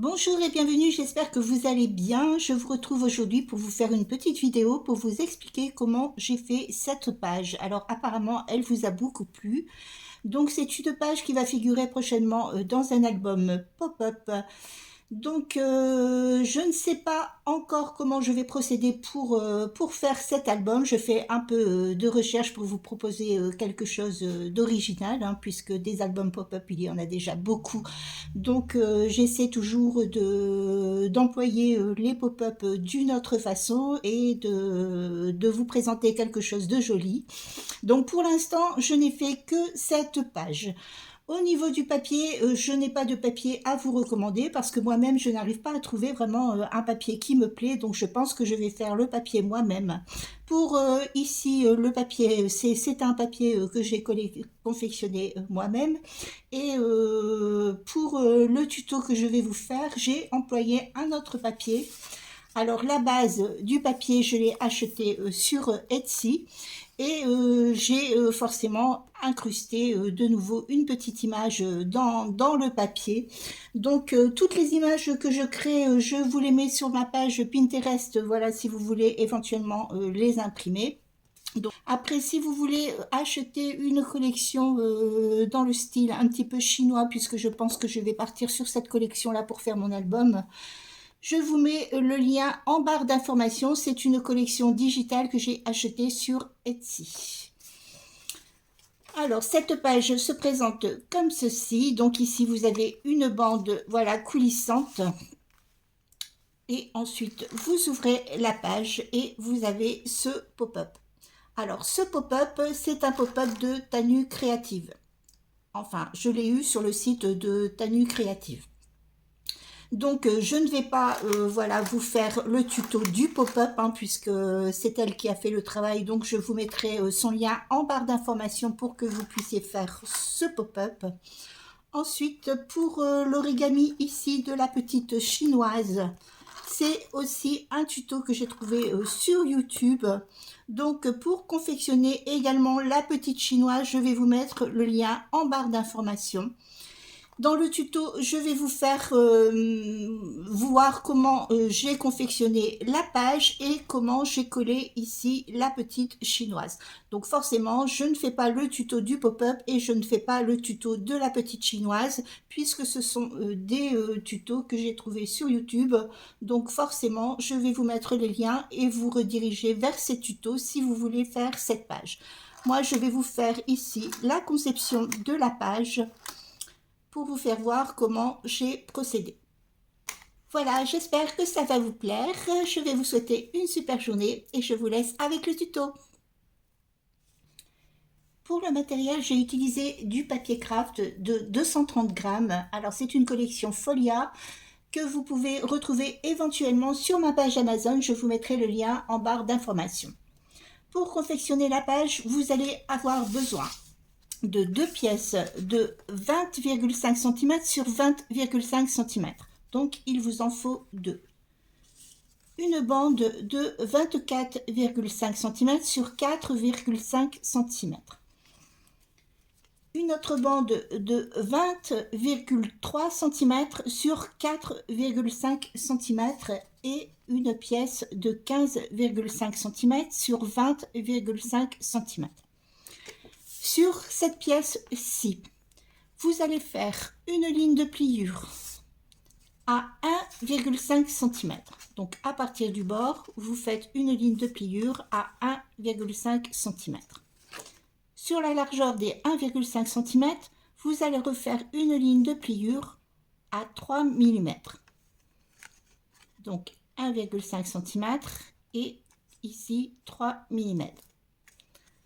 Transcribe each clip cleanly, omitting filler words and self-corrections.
Bonjour et bienvenue, j'espère que vous allez bien. Je vous retrouve aujourd'hui pour vous faire une petite vidéo pour vous expliquer comment j'ai fait cette page. Alors apparemment, elle vous a beaucoup plu. Donc c'est une page qui va figurer prochainement dans un album pop-up. Donc je ne sais pas encore comment je vais procéder pour faire cet album. Je fais un peu de recherche pour vous proposer quelque chose d'original, hein, puisque des albums pop-up, il y en a déjà beaucoup. Donc j'essaie toujours d'employer les pop-up d'une autre façon et de vous présenter quelque chose de joli. Donc pour l'instant, je n'ai fait que cette page. Au niveau du papier, je n'ai pas de papier à vous recommander parce que moi-même, je n'arrive pas à trouver vraiment un papier qui me plaît. Donc, je pense que je vais faire le papier moi-même. Pour ici, le papier, c'est un papier que j'ai confectionné moi-même. Et pour le tuto que je vais vous faire, j'ai employé un autre papier. Alors, la base du papier, je l'ai acheté sur Etsy. Et j'ai forcément incrusté de nouveau une petite image dans le papier. Donc toutes les images que je crée, je vous les mets sur ma page Pinterest, voilà, si vous voulez éventuellement les imprimer. Donc, après, si vous voulez acheter une collection dans le style un petit peu chinois, puisque je pense que je vais partir sur cette collection-là pour faire mon album, je vous mets le lien en barre d'informations. C'est une collection digitale que j'ai achetée sur Etsy. Alors, cette page se présente comme ceci. Donc ici, vous avez une bande, voilà, coulissante. Et ensuite, vous ouvrez la page et vous avez ce pop-up. Alors, ce pop-up, c'est un pop-up de Tanu Créative. Enfin, je l'ai eu sur le site de Tanu Créative. Donc je ne vais pas voilà, vous faire le tuto du pop-up, hein, puisque c'est elle qui a fait le travail. Donc je vous mettrai son lien en barre d'informations pour que vous puissiez faire ce pop-up. Ensuite, pour l'origami ici de la petite chinoise, c'est aussi un tuto que j'ai trouvé sur YouTube. Donc pour confectionner également la petite chinoise, je vais vous mettre le lien en barre d'informations. Dans le tuto, je vais vous faire voir comment j'ai confectionné la page et comment j'ai collé ici la petite chinoise. Donc forcément, je ne fais pas le tuto du pop-up et je ne fais pas le tuto de la petite chinoise puisque ce sont des tutos que j'ai trouvés sur YouTube. Donc forcément, je vais vous mettre les liens et vous rediriger vers ces tutos si vous voulez faire cette page. Moi, je vais vous faire ici la conception de la page pour vous faire voir comment j'ai procédé. Voilà, j'espère que ça va vous plaire. Je vais vous souhaiter une super journée et je vous laisse avec le tuto. Pour le matériel, j'ai utilisé du papier craft de 230 grammes. Alors, c'est une collection Folia que vous pouvez retrouver éventuellement sur ma page Amazon. Je vous mettrai le lien en barre d'informations. Pour confectionner la page, vous allez avoir besoin de deux pièces de 20,5 cm sur 20,5 cm. Donc, il vous en faut deux. Une bande de 24,5 cm sur 4,5 cm. Une autre bande de 20,3 cm sur 4,5 cm et une pièce de 15,5 cm sur 20,5 cm. Sur cette pièce-ci, vous allez faire une ligne de pliure à 1,5 cm. Donc à partir du bord, vous faites une ligne de pliure à 1,5 cm. Sur la largeur des 1,5 cm, vous allez refaire une ligne de pliure à 3 mm. Donc 1,5 cm et ici 3 mm.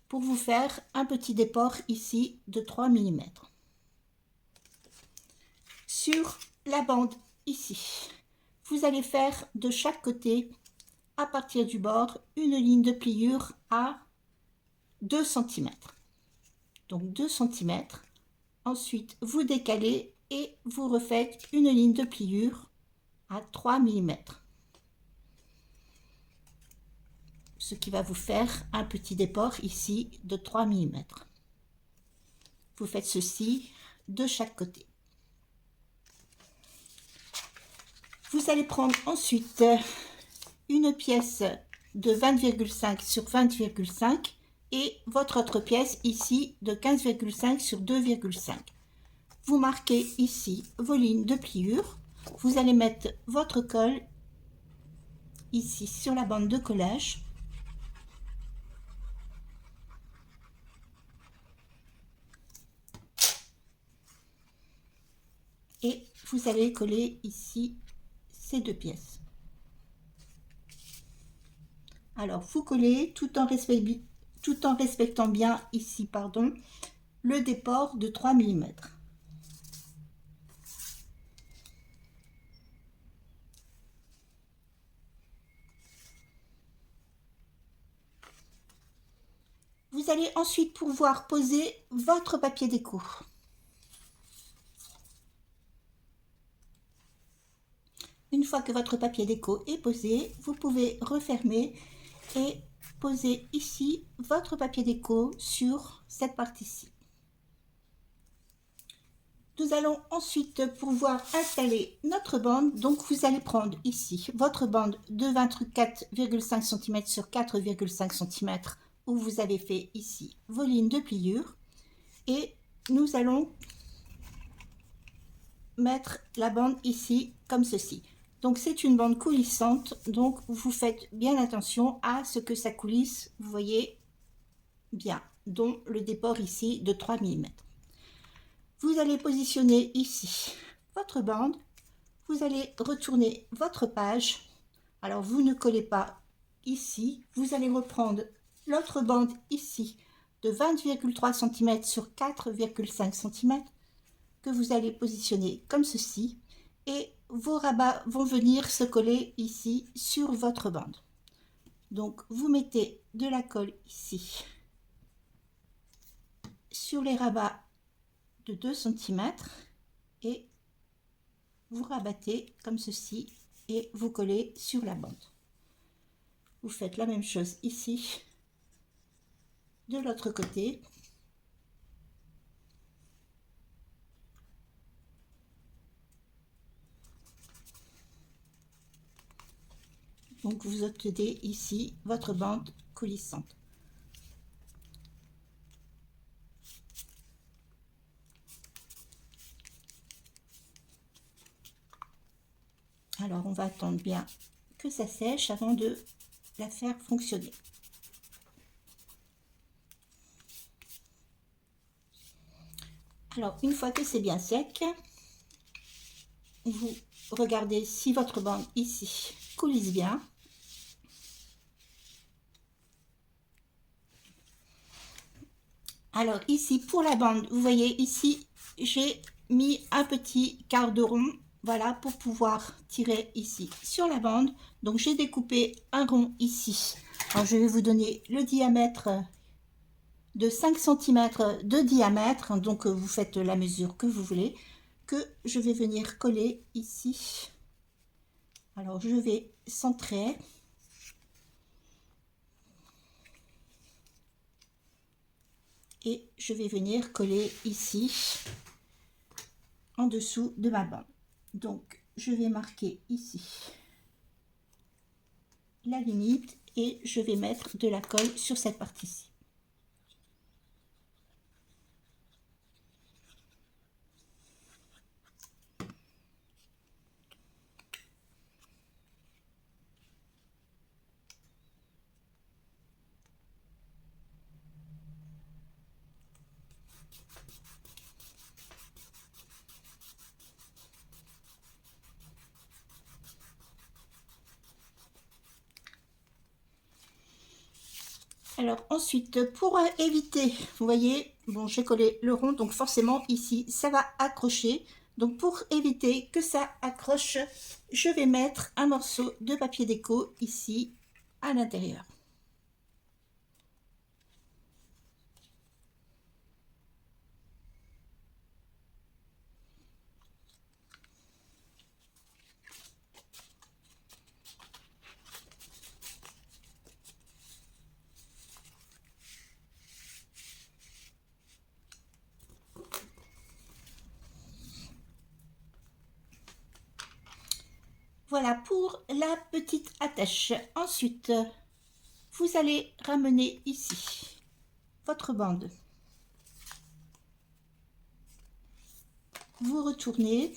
Pour vous faire un petit déport ici de 3 mm. Sur la bande ici, vous allez faire de chaque côté, à partir du bord, une ligne de pliure à 2 cm. Donc 2 cm. Ensuite, vous décalez et vous refaites une ligne de pliure à 3 mm. Ce qui va vous faire un petit déport ici de 3 mm. Vous faites ceci de chaque côté. Vous allez prendre ensuite une pièce de 20,5 sur 20,5 et votre autre pièce ici de 15,5 sur 2,5. Vous marquez ici vos lignes de pliure. Vous allez mettre votre colle ici sur la bande de collage. Et vous allez coller ici ces deux pièces. Alors vous collez tout en respectant bien ici, le déport de 3 mm. Vous allez ensuite pouvoir poser votre papier déco. Une fois que votre papier déco est posé, vous pouvez refermer et poser ici votre papier déco sur cette partie-ci. Nous allons ensuite pouvoir installer notre bande. Donc vous allez prendre ici votre bande de 24,5 cm sur 4,5 cm où vous avez fait ici vos lignes de pliure. Et nous allons mettre la bande ici comme ceci. Donc c'est une bande coulissante, donc vous faites bien attention à ce que ça coulisse, vous voyez bien, dont le déport ici de 3 mm. Vous allez positionner ici votre bande, vous allez retourner votre page. Alors vous ne collez pas ici, vous allez reprendre l'autre bande ici de 20,3 cm sur 4,5 cm que vous allez positionner comme ceci et vos rabats vont venir se coller ici sur votre bande. Donc vous mettez de la colle ici sur les rabats de 2 cm et vous rabattez comme ceci et vous collez sur la bande. Vous faites la même chose ici de l'autre côté. Donc vous obtenez ici votre bande coulissante. Alors on va attendre bien que ça sèche avant de la faire fonctionner. Alors une fois que c'est bien sec, vous regardez si votre bande ici coulisse bien. Alors ici pour la bande, vous voyez ici j'ai mis un petit quart de rond, voilà, pour pouvoir tirer ici sur la bande. Donc j'ai découpé un rond ici. Alors je vais vous donner le diamètre de 5 cm de diamètre, donc vous faites la mesure que vous voulez, que je vais venir coller ici. Alors je vais centrer. Et je vais venir coller ici en dessous de ma bande. Donc je vais marquer ici la limite et je vais mettre de la colle sur cette partie-ci. Alors ensuite, pour éviter, vous voyez, bon j'ai collé le rond, donc forcément ici ça va accrocher. Donc pour éviter que ça accroche, je vais mettre un morceau de papier déco ici à l'intérieur. Voilà pour la petite attache. Ensuite, vous allez ramener ici votre bande. Vous retournez.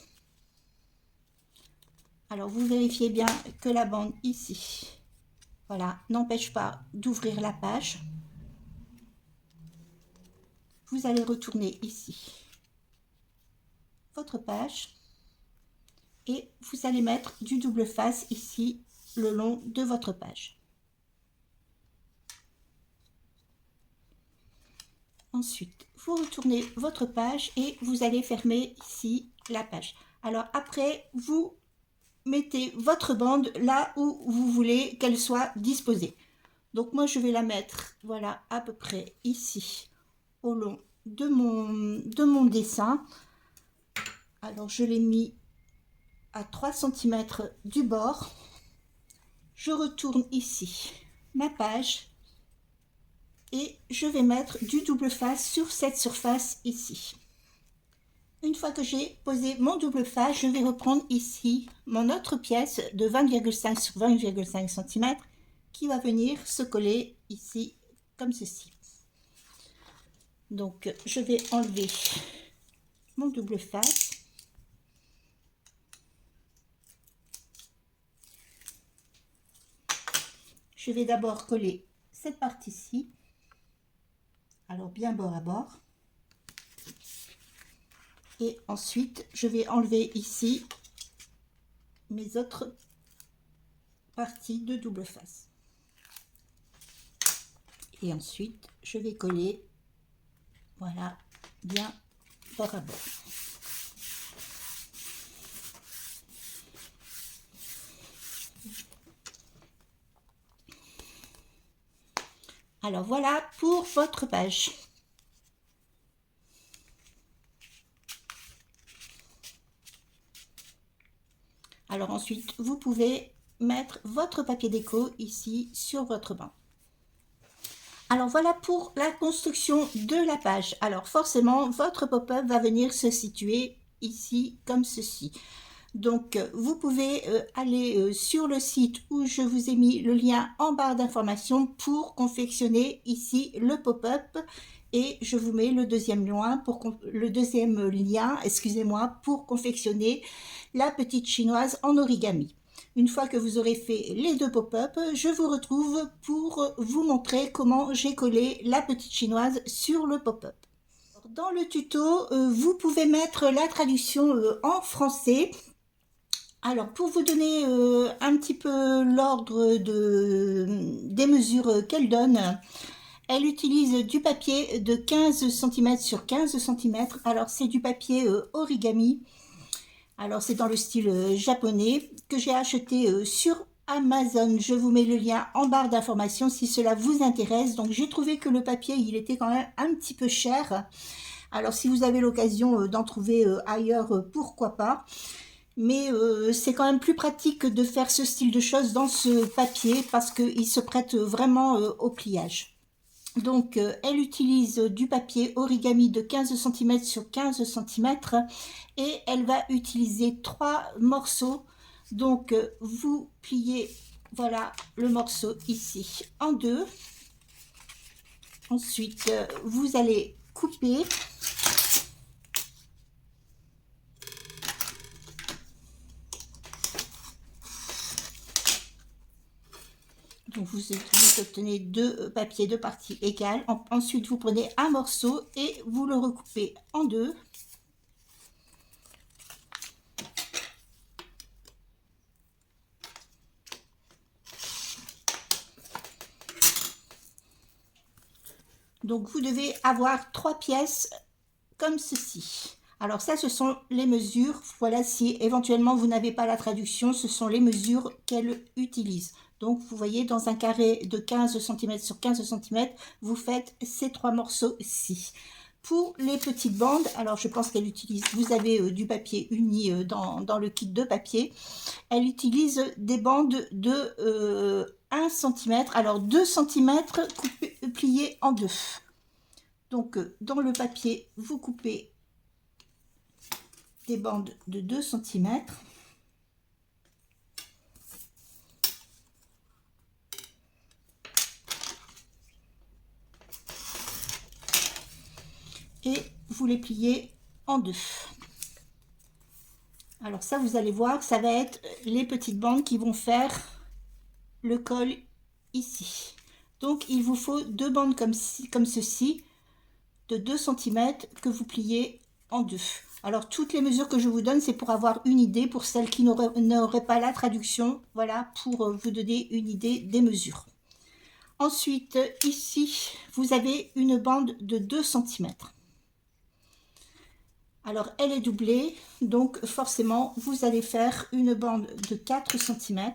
Alors, vous vérifiez bien que la bande ici, voilà, n'empêche pas d'ouvrir la page. Vous allez retourner ici votre page et vous allez mettre du double face ici le long de votre page. Ensuite, vous retournez votre page et vous allez fermer ici la page. Alors après, vous mettez votre bande là où vous voulez qu'elle soit disposée. Donc moi, je vais la mettre, voilà, à peu près ici, au long de mon dessin. Alors, je l'ai mis à 3 cm du bord. Je retourne ici ma page et je vais mettre du double face sur cette surface ici. Une fois que j'ai posé mon double face, je vais reprendre ici mon autre pièce de 20,5 sur 20,5 cm qui va venir se coller ici comme ceci. Donc je vais enlever mon double face. Je vais d'abord coller cette partie-ci, alors bien bord à bord. Et ensuite, je vais enlever ici mes autres parties de double face. Et ensuite, je vais coller, voilà, bien bord à bord. Alors voilà pour votre page. Alors ensuite, vous pouvez mettre votre papier déco ici sur votre banc. Alors voilà pour la construction de la page. Alors forcément, votre pop-up va venir se situer ici comme ceci. Donc vous pouvez aller sur le site où je vous ai mis le lien en barre d'information pour confectionner ici le pop-up. Et je vous mets le deuxième lien, excusez-moi, pour confectionner la petite chinoise en origami. Une fois que vous aurez fait les deux pop-up, je vous retrouve pour vous montrer comment j'ai collé la petite chinoise sur le pop-up. Dans le tuto, vous pouvez mettre la traduction en français. Alors, pour vous donner un petit peu l'ordre des mesures qu'elle donne, elle utilise du papier de 15 cm sur 15 cm. Alors, c'est du papier origami. Alors, c'est dans le style japonais que j'ai acheté sur Amazon. Je vous mets le lien en barre d'information si cela vous intéresse. Donc, j'ai trouvé que le papier, il était quand même un petit peu cher. Alors, si vous avez l'occasion d'en trouver ailleurs, pourquoi pas. Mais c'est quand même plus pratique de faire ce style de choses dans ce papier parce qu'il se prête vraiment au pliage. Donc elle utilise du papier origami de 15 cm sur 15 cm et elle va utiliser 3 morceaux. Donc vous pliez, voilà, le morceau ici en deux. Ensuite vous allez couper. Donc vous obtenez deux papiers de parties égales. Ensuite, vous prenez un morceau et vous le recoupez en deux. Donc vous devez avoir 3 pièces comme ceci. Alors ça, ce sont les mesures. Voilà, si éventuellement vous n'avez pas la traduction, ce sont les mesures qu'elle utilise. Donc vous voyez, dans un carré de 15 cm sur 15 cm, vous faites ces 3 morceaux-ci. Pour les petites bandes, alors je pense qu'elle utilise, vous avez du papier uni dans le kit de papier. Elle utilise des bandes de 1 cm, alors 2 cm pliées en deux. Donc dans le papier, vous coupez des bandes de 2 cm. et vous les pliez en deux. Alors ça, vous allez voir, ça va être les petites bandes qui vont faire le col ici. Donc il vous faut deux bandes comme ceci, de 2 cm que vous pliez en deux. Alors toutes les mesures que je vous donne, c'est pour avoir une idée, pour celles qui n'auraient pas la traduction, voilà, pour vous donner une idée des mesures. Ensuite, ici, vous avez une bande de 2 cm. Alors, elle est doublée, donc forcément, vous allez faire une bande de 4 cm.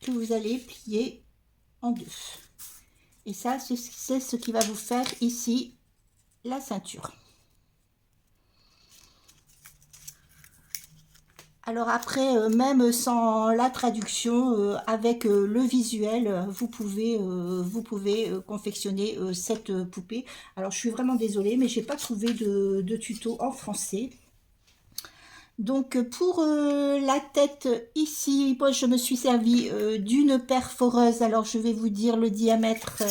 Que vous allez plier en deux. Et ça, c'est ce qui va vous faire ici la ceinture. Alors après, même sans la traduction, avec le visuel, vous pouvez confectionner cette poupée. Alors je suis vraiment désolée, mais j'ai pas trouvé de tuto en français. Donc pour la tête ici, moi je me suis servi d'une perforeuse. Alors je vais vous dire le diamètre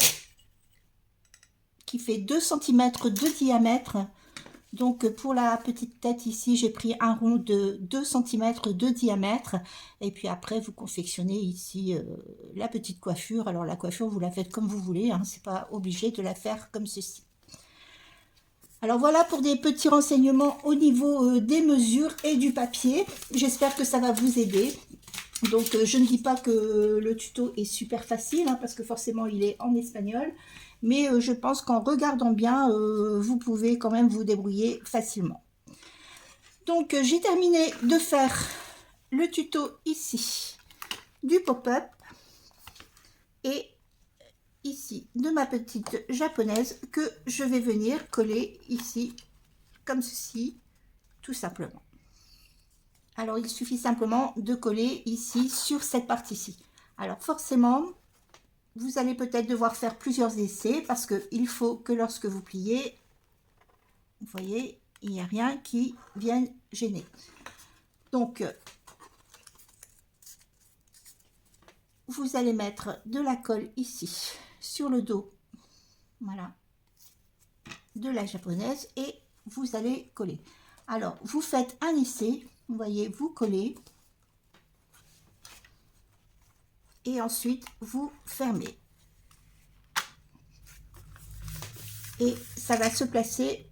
qui fait 2 cm de diamètre. Donc pour la petite tête ici, j'ai pris un rond de 2 cm de diamètre. Et puis après, vous confectionnez ici la petite coiffure. Alors la coiffure, vous la faites comme vous voulez, hein, c'est pas obligé de la faire comme ceci. Alors voilà pour des petits renseignements au niveau des mesures et du papier. J'espère que ça va vous aider. Donc je ne dis pas que le tuto est super facile, hein, parce que forcément il est en espagnol. Mais je pense qu'en regardant bien, vous pouvez quand même vous débrouiller facilement. Donc j'ai terminé de faire le tuto ici du pop-up. Et ici de ma petite japonaise que je vais venir coller ici comme ceci, tout simplement. Alors il suffit simplement de coller ici sur cette partie-ci. Alors forcément, vous allez peut-être devoir faire plusieurs essais parce qu'il faut que lorsque vous pliez, vous voyez, il n'y a rien qui vienne gêner. Donc vous allez mettre de la colle ici sur le dos, voilà, de la japonaise, et vous allez coller. Alors vous faites un essai, vous voyez, vous collez et ensuite vous fermez et ça va se placer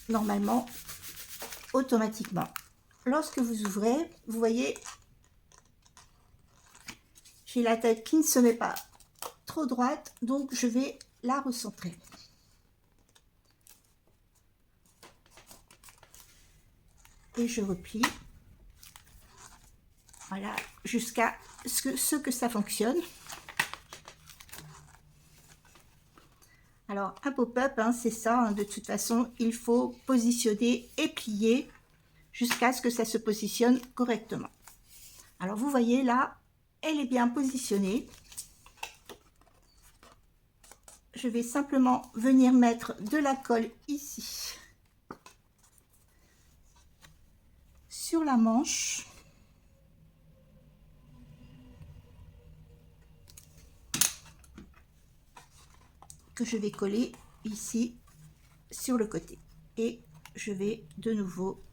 normalement automatiquement. Lorsque vous ouvrez, vous voyez, j'ai la tête qui ne se met pas trop droite, donc je vais la recentrer. Et je replie, voilà, jusqu'à ce que ça fonctionne. Alors un pop-up, hein, c'est ça, hein, de toute façon il faut positionner et plier jusqu'à ce que ça se positionne correctement. Alors vous voyez là, elle est bien positionnée. Je vais simplement venir mettre de la colle ici sur la manche. Que je vais coller ici sur le côté. Et je vais de nouveau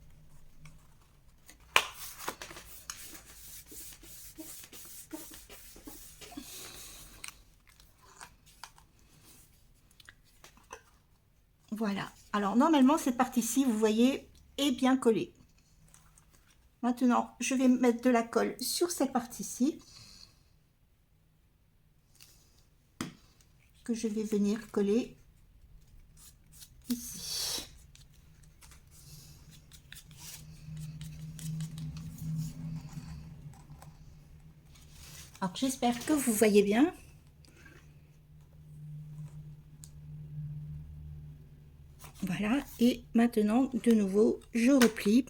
voilà. Alors normalement cette partie-ci, vous voyez, est bien collée. Maintenant, je vais mettre de la colle sur cette partie-ci que je vais venir coller ici. Alors j'espère que vous voyez bien. Voilà, et maintenant de nouveau je replie.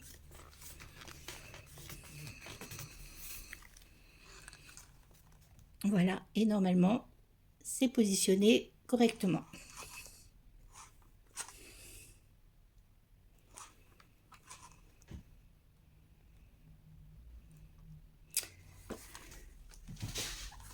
Voilà, et normalement c'est positionné correctement.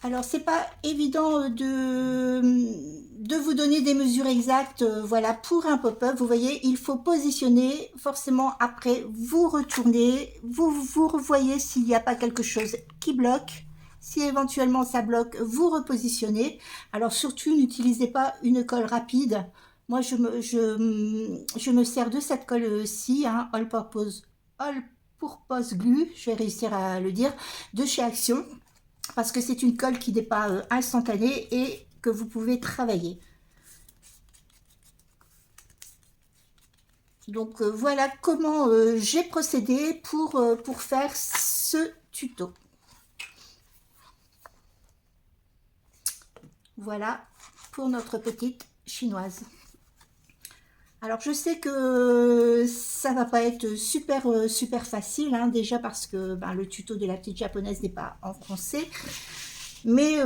Alors, c'est pas évident de vous donner des mesures exactes, voilà, pour un pop-up. Vous voyez, il faut positionner, forcément, après, vous retournez, vous revoyez s'il n'y a pas quelque chose qui bloque. Si éventuellement ça bloque, vous repositionnez. Alors, surtout, n'utilisez pas une colle rapide. Moi, je me sers de cette colle-ci, hein, All Purpose Glue, je vais réussir à le dire, de chez Action, parce que c'est une colle qui n'est pas instantanée et que vous pouvez travailler. Donc voilà comment j'ai procédé pour faire ce tuto. Voilà pour notre petite chinoise. Alors je sais que ça va pas être super facile, hein, déjà parce que ben, le tuto de la petite japonaise n'est pas en français. Mais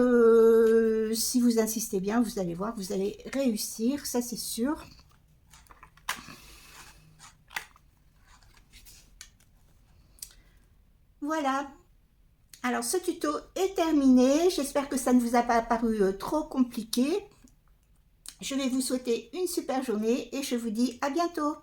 si vous insistez bien, vous allez voir, vous allez réussir, ça c'est sûr. Voilà. Alors ce tuto est terminé. J'espère que ça ne vous a pas paru trop compliqué. Je vais vous souhaiter une super journée et je vous dis à bientôt.